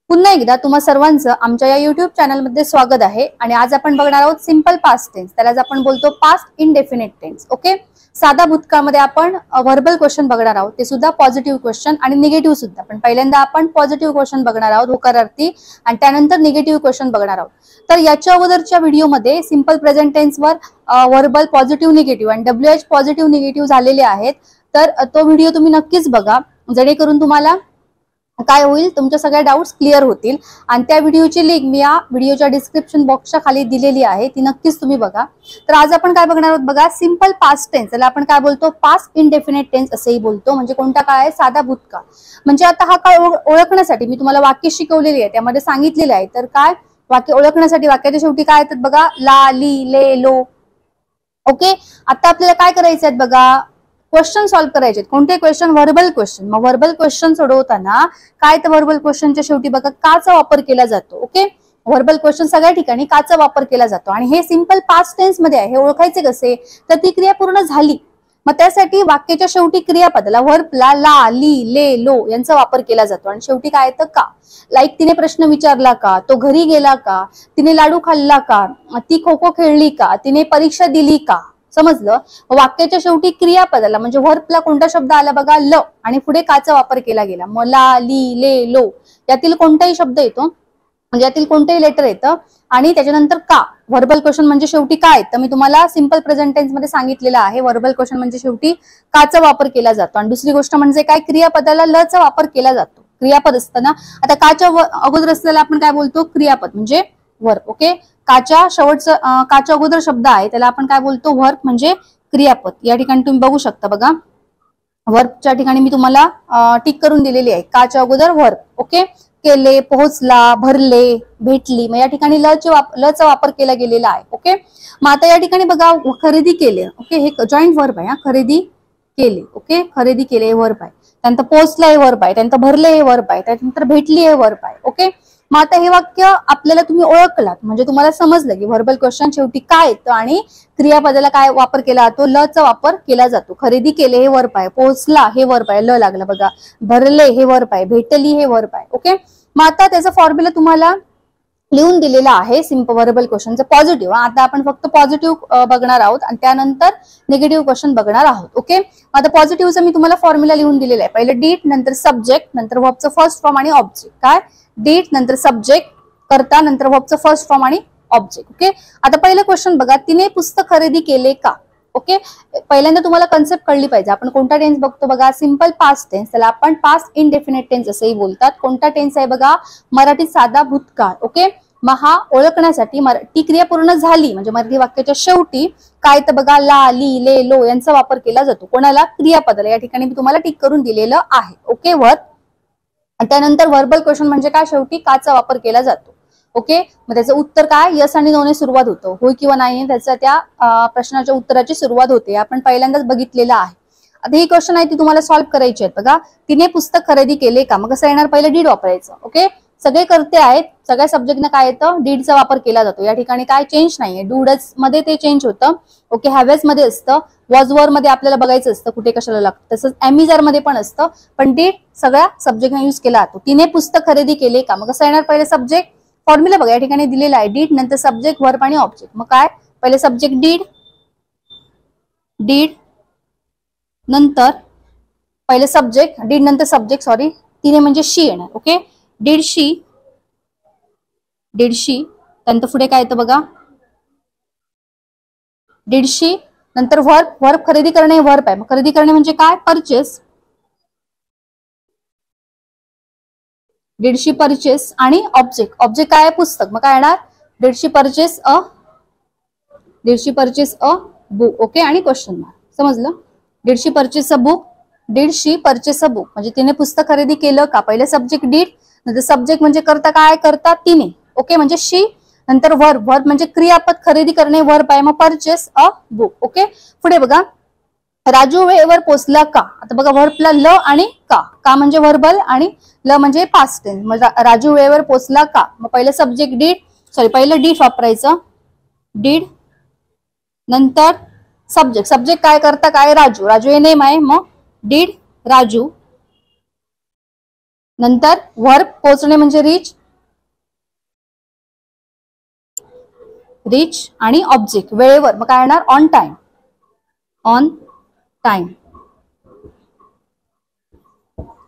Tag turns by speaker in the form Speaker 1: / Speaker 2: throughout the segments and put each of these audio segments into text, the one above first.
Speaker 1: पुन्हा एकदा तुम्हा सर्वांचं आमच्या या YouTube चॅनलमध्ये स्वागत आहे आणि आज आपण बघणार आहोत सिंपल पास्ट टेन्स, त्यालाच आपण बोलतो पास्ट इनडेफिनिट टेन्स. ओके, साधा भूतकाळमध्ये आपण व्हर्बल क्वेश्चन बघणार आहोत, ते सुद्धा पॉझिटिव्ह क्वेश्चन आणि निगेटिव्ह सुद्धा. पण पहिल्यांदा आपण पॉझिटिव्ह क्वेश्चन बघणार आहोत होकारार्थी आणि त्यानंतर निगेटिव्ह क्वेश्चन बघणार आहोत. तर याच्या अगोदरच्या व्हिडिओमध्ये सिंपल प्रेझेंट टेन्सवर व्हर्बल पॉझिटिव्ह निगेटिव्ह आणि WH पॉझिटिव्ह निगेटिव्ह झालेले आहेत. तर तो व्हिडिओ तुम्ही नक्कीच बघा, जेणेकरून तुम्हाला काय होईल, तुमच्या सगळ्या डाउट्स क्लिअर होतील. आणि त्या व्हिडिओची लिंक मी या व्हिडिओच्या डिस्क्रिप्शन बॉक्सच्या खाली दिलेली आहे, ती नक्कीच तुम्ही बघा. तर आज आपण काय बघणार आहोत बघा, सिंपल पास्ट टेन्स, त्याला आपण काय बोलतो, पास्ट इनडेफिनिट टेन्स असेही बोलतो. म्हणजे कोणता काळ आहे, साधा भूतकाळ. म्हणजे आता हा काळ ओळखण्यासाठी मी तुम्हाला वाक्य शिकवलेली आहे, त्यामध्ये सांगितलेले आहे. तर काय वाक्य ओळखण्यासाठी वाक्याच्या शेवटी काय येतात बघा, ला, ली, ले, लो. ओके, आता आपल्याला काय करायचे आहेत बघा, क्वेश्चन सॉल्व्ह करायचे. कोणते क्वेश्चन, व्हर्बल क्वेश्चन. मग व्हर्बल क्वेश्चन सोडवताना काय, तर व्हर्बल क्वेश्चनच्या शेवटी बघा काचा वापर केला जातो. ओके, व्हर्बल क्वेश्चन सगळ्या ठिकाणी काचा वापर केला जातो. आणि हे सिंपल पास्ट टेन्स मध्ये आहे. हे ओळखायचे कसे, तर ती क्रिया पूर्ण झाली, मग त्यासाठी वाक्याच्या शेवटी क्रियापदाला व्हर्बला ला, ली, ले, लो यांचा वापर केला जातो. आणि शेवटी काय येतं, का. लाईक तिने प्रश्न विचारला का, तो घरी गेला का, तिने लाडू खाल्ला का, ती खो खो खेळली का, तिने परीक्षा दिली का. समजलं. वाक्याच्या शेवटी क्रियापदाला म्हणजे व्हर्बला कोणता शब्द आला बघा, ल, आणि पुढे काचा वापर केला गेला. मग ला, ली, ले, लो यातील कोणताही शब्द येतो, म्हणजे यातील कोणतेही लेटर येतं. आणि त्याच्यानंतर का. व्हर्बल क्वेश्चन म्हणजे शेवटी काय, तर मी तुम्हाला सिंपल प्रेझेंट टेन्स मध्ये सांगितलेलं आहे. व्हर्बल क्वेश्चन म्हणजे शेवटी काचा वापर केला जातो. आणि दुसरी गोष्ट म्हणजे काय, क्रियापदाला ल चा वापर केला जातो. क्रियापद असताना आता काच्या अगोदर असलेला आपण काय बोलतो, क्रियापद म्हणजे वर्ब. ओके, काच्या शेवटचं काच्या अगोदर शब्द आहे त्याला आपण काय बोलतो, वर्ब म्हणजे क्रियापद. या ठिकाणी तुम्ही बघू शकता बघा, वर्बच्या ठिकाणी मी तुम्हाला टिक करून दिलेली आहे, काच्या अगोदर वर्ब. ओके, केले, पोहोचला, भरले, भेटली. मग या ठिकाणी ल चा वापर केला गेलेला आहे. ओके, मग आता या ठिकाणी बघा, खरेदी केले. ओके, हे जॉईंट वर्ब आहे. खरेदी केले. ओके, खरेदी केले हे वर्ब आहे. त्यानंतर पोहोचला हे वर्ब आहे. त्यानंतर भरले हे वर्ब आहे. त्यानंतर भेटली हे वर्ब आहे. ओके, मग आता हे वाक्य आपल्याला तुम्ही ओळखलात म्हणजे तुम्हाला समजलं की व्हर्बल क्वेश्चन शेवटी काय येतं आणि क्रियापदाला काय वापर केला जातो, ल चा वापर केला जातो. खरेदी केले हे वर्ब आहे, पोहोचला हे वर्ब आहे, ल लागला बघा, भरले हे वर्ब आहे, भेटली हे वर्ब आहे. ओके, मग आता त्याचा फॉर्म्युला तुम्हाला लिहून दिलेला आहे सिंपल व्हर्बल क्वेश्चनचं पॉझिटिव्ह. आता आपण फक्त पॉझिटिव्ह बघणार आहोत आणि त्यानंतर निगेटिव्ह क्वेश्चन बघणार आहोत. ओके, आता पॉझिटिव्हचा मी तुम्हाला फॉर्म्युला लिहून दिलेला आहे. पहिले डीड, नंतर सब्जेक्ट, नंतर व्हर्बचं फर्स्ट फॉर्म आणि ऑब्जेक्ट. काय, डीड नंतर सब्जेक्ट करता, नंतर व्हर्बचं फर्स्ट फॉर्म आणि ऑब्जेक्ट. ओके, आता पहिलं क्वेश्चन बघा, तिने पुस्तक खरेदी केले का. ओके, पहिल्यांदा तुम्हाला कन्सेप्ट कळली पाहिजे. आपण कोणता टेन्स बघतो बघा, सिंपल पास्ट टेन्स, त्याला आपण पास्ट इनडेफिनिट टेन्स असंही बोलतात. कोणता टेन्स आहे बघा, मराठीत साधा भूतकाळ. ओके, मग हा ओळखण्यासाठी ती क्रिया पूर्ण झाली म्हणजे मराठी वाक्याच्या शेवटी काय, तर बघा ला, ली, ले, लो यांचा वापर केला जातो. कोणाला, क्रियापदाला. या ठिकाणी मी तुम्हाला टिक करून दिलेलं आहे. Okay, verb. त्यानंतर व्हर्बल क्वेश्चन म्हणजे काय, शेवटी काचा वापर केला जातो. ओके, मग त्याचं उत्तर काय, यस आणि नो ने सुरुवात होतं, होय किंवा नाही त्याचा त्या प्रश्नाच्या उत्तराची सुरुवात होते. आपण पहिल्यांदाच बघितलेलं आहे. आता ही क्वेश्चन आहे ती तुम्हाला सॉल्व्ह करायची आहे बघा. तिने पुस्तक खरेदी केले का, मग कसं येणार, पहिलं डीड वापरायचं. ओके, सगळे करते आहेत, सगळ्या सब्जेक्टनं काय येतं, डीडचा वापर केला जातो. या ठिकाणी काय चेंज नाहीये, डूडच मध्ये ते चेंज होतं. ओके, हॅवेज मध्ये असतं, वॉज वर मध्ये आपल्याला बघायचं असतं कुठे कशाला लागतं, तसंच एमिजर मध्ये पण असतं, पण डीड सगळ्या सब्जेक्टने युज केला जातो. तिने पुस्तक खरेदी केले का, मग कसं येणार, पहिले सब्जेक्ट. फॉर्म्युला बघा या ठिकाणी दिलेला आहे, डीड नंतर सब्जेक्ट, वर्ब आणि ऑब्जेक्ट. मग काय, पहिले सब्जेक्ट डीड, डीड नंतर पहिले सब्जेक्ट, डीड नंतर सब्जेक्ट, सॉरी तिने म्हणजे शी येणार. Okay, did she, did she. त्यानंतर पुढे काय येतं बघा, दीडशी नंतर वर्ब, वर्ब खरेदी करणे वर्ब आहे. मग खरेदी करणे म्हणजे काय, परचेस. दीडशी परचेस आणि ऑब्जेक्ट, ऑब्जेक्ट काय आहे, पुस्तक. मग काय येणार, did she purchase a, did she purchase a book. Okay, आणि क्वेश्चन मार्क. समजलं, did she purchase a book, did she purchase a book म्हणजे तिने पुस्तक खरेदी केलं का. पहिले सब्जेक्ट डीड, नंतर सब्जेक्ट म्हणजे करता काय, करता तिने. ओके, म्हणजे शी, नंतर वर्ब, वर्ब म्हणजे क्रियापद, खरेदी करणे वर्ब आहे. मग परचेस अ बुक. ओके, पुढे बघा, राजू वेळेवर पोहोचला का. आता बघा व्हर्बला ल आणि का म्हणजे व्हर्बल आणि ल म्हणजे पास्ट टेन्स. मग राजू वेळेवर पोहोचला का, मग पहिलं सब्जेक्ट डीड, सॉरी पहिलं डीड वापरायचं, डीड नंतर सब्जेक्ट, सब्जेक्ट काय करता काय, राजू, राजू हे नेम आहे. मग डीड राजू, नंतर वर्ब पोहोचणे म्हणजे रीच, रिच आणि ऑब्जेक्ट वेळेवर, मग काय येणार on time. On time.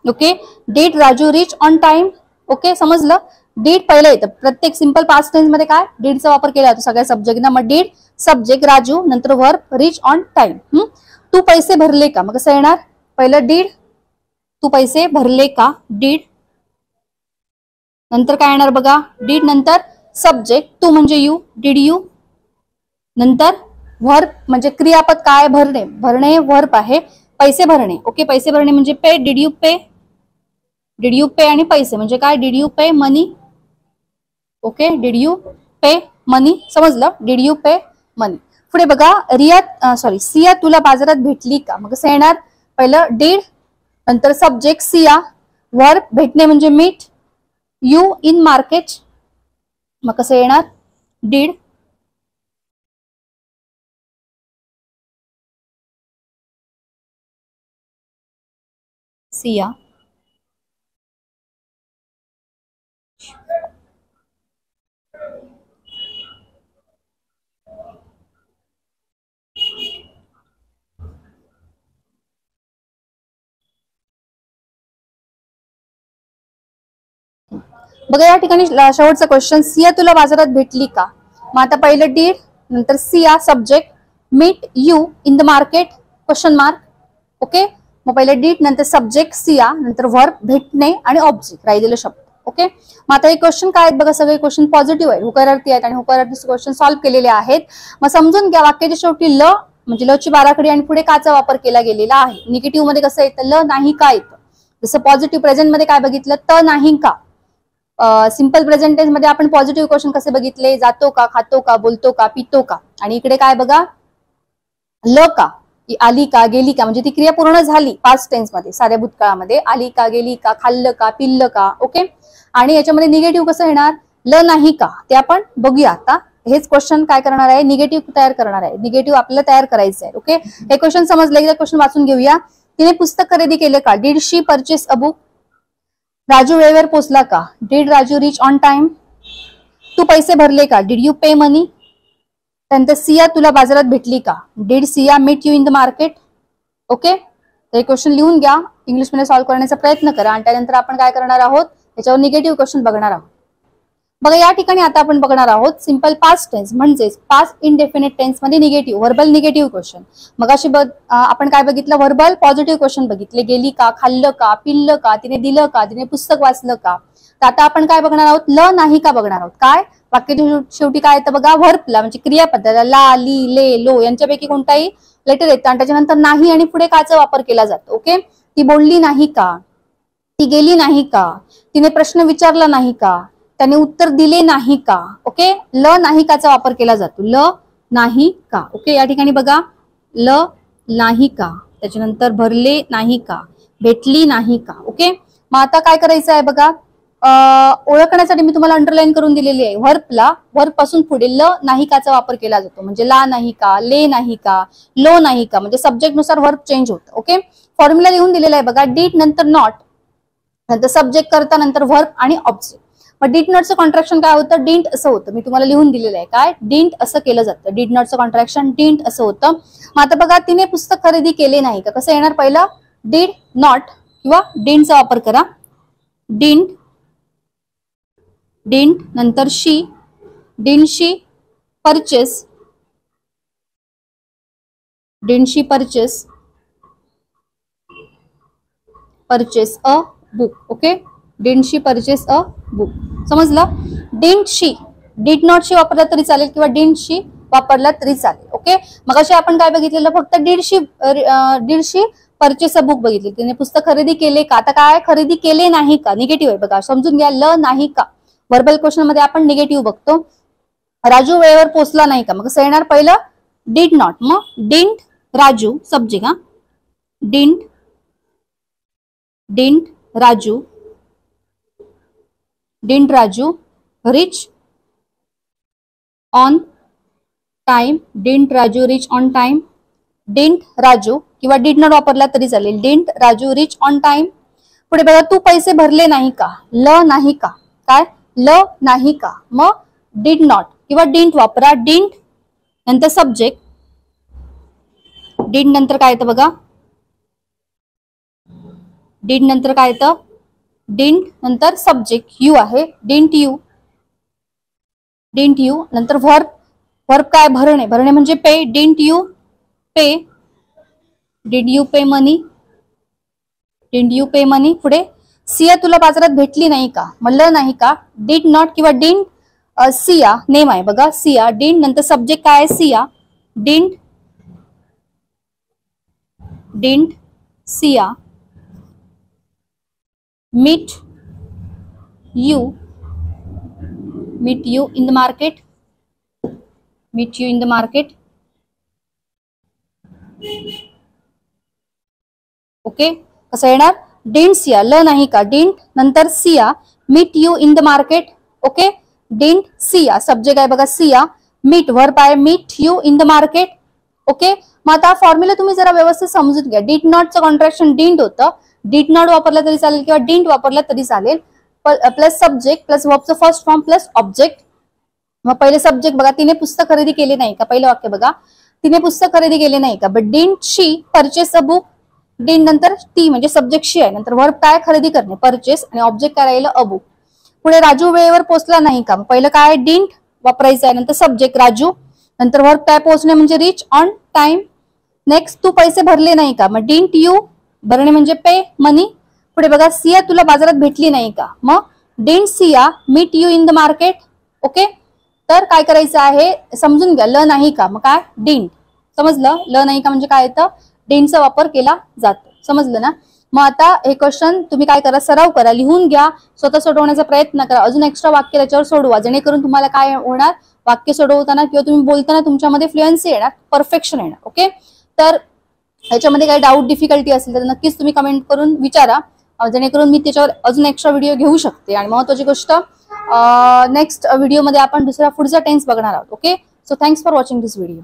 Speaker 1: Okay. Did Raju reach on time. Okay, समजलं. डीड पहिलं येतं प्रत्येक सिंपल पास्ट टेन्स मध्ये. काय डीडचा वापर केला जातो सगळ्या सब्जेक्टना. मग डीड सब्जेक्ट राजू, नंतर वर्ब रिच ऑन टाइम. तू पैसे भरले का, मग कसं येणार पहिलं डीड, तू पैसे भरले का, डीड. नंतर काय येणार बघा, डीड नंतर सब्जेक्ट तू म्हणजे यू, डीड यू. नंतर वर्ब म्हणजे क्रियापद काय, भरणे. भरणे वर्ब आहे. पैसे भरणे. ओके, पैसे भरणे म्हणजे pay, did you pay. Did you pay आणि पैसे म्हणजे काय, did you pay money. Okay, did you pay money. समजलं, डीड यू पे मनी. पुढे बघा, सिया तुला बाजारात भेटली का, मग कसं येणार पहिलं डीड, नंतर सब्जेक्ट सिया, वर्ब भेटणे म्हणजे मीट, यू इन मार्केट, मग कसं येणार डीड. सिया बघा या ठिकाणी शेवटचा क्वेश्चन, सिया तुला बाजारात भेटली का. मग आता पहिलं डीड, नंतर Siya subject, meet you in the market question mark. Okay, मग पहिलं डीड नंतर सब्जेक्ट सिया, नंतर वर्ब भेटणे आणि ऑब्जेक्ट राहिलेलं शब्द. ओके, मग आता हे क्वेश्चन काय आहेत बघा, सगळे क्वेश्चन पॉझिटिव्ह आहेत, होकारार्थी आहेत आणि होकारार्थी क्वेश्चन सॉल्व्ह केलेले आहेत. मग समजून घ्या, वाक्याच्या शेवटी ल म्हणजे ल ची बाराखडी आणि पुढे काचा वापर केला गेलेला आहे. निगेटिव्ह मध्ये कसं येतं, ल नाही का येतं. जसं पॉझिटिव्ह प्रेझेंट मध्ये काय बघितलं, त नाही का. सिंपल प्रेझेंट टेन्स मध्ये आपण पॉझिटिव्ह क्वेश्चन कसे बघितले, जातो का, खातो का, बोलतो का, पितो का. आणि इकडे काय बघा, ल का, आली का, गेली का, म्हणजे ती क्रिया पूर्ण झाली पास्ट टेन्स मध्ये. साध्या भूतकाळामध्ये आली का, गेली का, खाल्लं का, पिल्लं का. ओके, आणि याच्यामध्ये निगेटिव्ह कसं येणार, ल नाही का, ते आपण बघूया आता. हेच क्वेश्चन काय करणार आहे, निगेटिव्ह तयार करणार आहे. निगेटिव्ह आपल्याला तयार करायचं आहे. ओके, हे क्वेश्चन समजलं, एकदा क्वेश्चन वाचून घेऊया. तिने पुस्तक खरेदी केले का, did she purchase a book. Raju वेळेवर पोहोचला का, did Raju reach on time. तू पैसे भरले का, डिड यू पे मनी. त्यानंतर सिया तुला बाजारात भेटली का, did Siya meet you in the market. Okay, हे क्वेश्चन लिहून घ्या, इंग्लिश मध्ये सॉल्व्ह करण्याचा प्रयत्न करा आणि त्यानंतर आपण काय करणार आहोत, त्याच्यावर निगेटिव्ह क्वेश्चन बघणार आहोत. बघा या ठिकाणी आता आपण बघणार आहोत सिंपल पास्ट टेन्स म्हणजेच पास्ट इनडेफिनिट टेन्स मध्ये निगेटिव्ह व्हर्बल निगेटिव्ह क्वेश्चन. मग अशी आपण काय बघितलं, व्हर्बल पॉझिटिव्ह क्वेश्चन बघितले, गेली का, खाल्लं का, पिल्लं का, तिने दिलं का, तिने पुस्तक वाचलं का. तर आता आपण काय बघणार आहोत, ल नाही का बघणार आहोत. काय वाक्याच्या शेवटी काय येतं बघा, व्हर्बला म्हणजे क्रियापदाला ला, ली, ले, लो यांच्यापैकी कोणताही लेटर येतं आणि त्याच्यानंतर नाही आणि पुढे काचा वापर केला जातो. ओके, ती बोलली नाही का, ती गेली नाही का, तिने प्रश्न विचारला नाही का, त्याने उत्तर दिले नाही का. ओके, ल नाही काचा वापर केला जातो, ल नाही का. ओके, या ठिकाणी बघा ल नाही का, त्याच्यानंतर भरले नाही का, भेटली नाही का. ओके, मग आता काय करायचं आहे बघा, ओळखण्यासाठी मी तुम्हाला अंडरलाईन करून दिलेली आहे. व्हर्बला व्हर्ब पासून पुढे ल नाही काचा वापर केला जातो, म्हणजे ला नाही का, ले नाही का, लो नाही का, म्हणजे सब्जेक्ट नुसार व्हर्ब चेंज होतं. ओके, फॉर्म्युला लिहून दिलेला आहे बघा, डीड नंतर नॉट, नंतर सब्जेक्ट करता, नंतर व्हर्ब आणि ऑब्जेक्ट. मग डिड नॉटचं कॉन्ट्रॅक्शन काय होतं, डिंट असं होतं. मी तुम्हाला लिहून दिलेलं आहे, काय डिंट असं केलं जातं. डिड नॉटचं कॉन्ट्रॅक्शन डिंट असं होतं. मग आता बघा, तिने पुस्तक खरेदी केले नाही का, कसं येणार पहिलं डिड नॉट किंवा डिंटचा वापर करा. डिंट, डिंट नंतर she, didn't she purchase, didn't she purchase, purchase a book. Okay, didn't she purchase a book. समजलं, didn't she, did not she वापरला तरी चालेल किंवा डिंट शी वापरला तरी चालेल. ओके, मग अशी आपण काय बघितलेलं, फक्त did she purchase a book बघितली, तिने पुस्तक खरेदी केले का. आता काय खरेदी केले नाही का, निगेटिव्ह आहे बघा, समजून घ्या, ल नाही का. व्हर्बल क्वेश्चन मध्ये आपण निगेटिव्ह बघतो. राजू वेळेवर पोहोचला नाही का, मग कसं येणार पहिलं डिड नॉट, मग डिंट राजू सब्जेक्ट, हा didn't, didn't Raju, didn't Raju reach on time, didn't Raju reach on time. Didn't Raju किंवा डिड नॉट वापरला तरी चालेल, didn't Raju reach on time. पुढे बघा, तू पैसे भरले नाही का, ल नाही का, काय ल नाही का, मग डिड नॉट किंवा डिंट वापरा. डिंट नंतर सब्जेक्ट, डिंट नंतर काय येतं बघा, डिंट नंतर काय येतं, डिंट नंतर सब्जेक्ट यू आहे, डिंट यू, डिंट यू नंतर व्हर्ब, व्हर्ब काय भरणे, भरणे म्हणजे pay, didn't you pay, did you pay money, did you pay money. पुढे सिया तुला बाजारात भेटली नाही का, म्हणलं नाही का, डिड नॉट किंवा डिंट सिया नेम आहे बघा, सिया, डिंट नंतर सब्जेक्ट काय आहे Siya, didn't, didn't Siya meet you, meet you in the market, meet you in the market. Okay, कसं येणार, डिंट सिया, ल नाही का, डिंट नंतर Siya meet you in the market. Okay, didn't Siya subject आहे बघा सिया, मीट व्हर्ब आहे meet you in the market. Okay, मग आता फॉर्म्युला तुम्ही जरा व्यवस्थित समजून घ्या. डिड नॉटचं कॉन्ट्रॅक्शन डिंट होतं, डिड नॉट वापरलं तरी चालेल किंवा डिंट वापरलं तरी चालेल, प्लस सब्जेक्ट प्लस वर्बचं फर्स्ट फॉर्म प्लस ऑब्जेक्ट. मग पहिले सब्जेक्ट बघा, तिने पुस्तक खरेदी केले नाही का, पहिलं वाक्य बघा, तिने पुस्तक खरेदी केले नाही का, but didn't she purchase a book, didn't नंतर ती म्हणजे सब्जेक्ट शी आहे, नंतर वर्ब काय खरेदी करणे परचेस, आणि ऑब्जेक्ट काय राहिलं अ बुक. पुढे राजू वेळेवर पोहोचला नाही का, पहिलं काय डिंट वापरायचं आहे, नंतर सब्जेक्ट राजू, नंतर वर्ब काय पोहोचणे म्हणजे रिच ऑन टाइम. नेक्स्ट तू पैसे भरले नाही का, मग डिंट यू भरणे म्हणजे पे मनी. पुढे बघा सिया तुला बाजारात भेटली नाही का, मग didn't Siya meet you in the market. Okay, तर काय करायचं आहे समजून घ्या, ल नाही का मग काय डिंट, समजलं, ल नाही का म्हणजे काय येतं, डिंटचा वापर केला जातो, समजलं ना. मग आता हे क्वेश्चन तुम्ही काय करा, सराव करा, लिहून घ्या, स्वतः सोडवण्याचा प्रयत्न करा, अजून एक्स्ट्रा वाक्य त्याच्यावर सोडवा, जेणेकरून तुम्हाला काय होणार, वाक्य सोडवताना किंवा तुम्ही बोलताना तुमच्यामध्ये फ्लुएन्सी येणार, परफेक्शन येणार. ओके, तर ह्याच्यामध्ये काही डाऊट डिफिकल्टी असेल तर नक्कीच तुम्ही कमेंट करून विचारा, जेणेकरून मी त्याच्यावर अजून एक्स्ट्रा व्हिडिओ घेऊ शकते. आणि महत्त्वाची गोष्ट, नेक्स्ट व्हिडिओमध्ये आपण पुढचा टेन्स बघणार आहोत. Okay, so thanks for watching this video.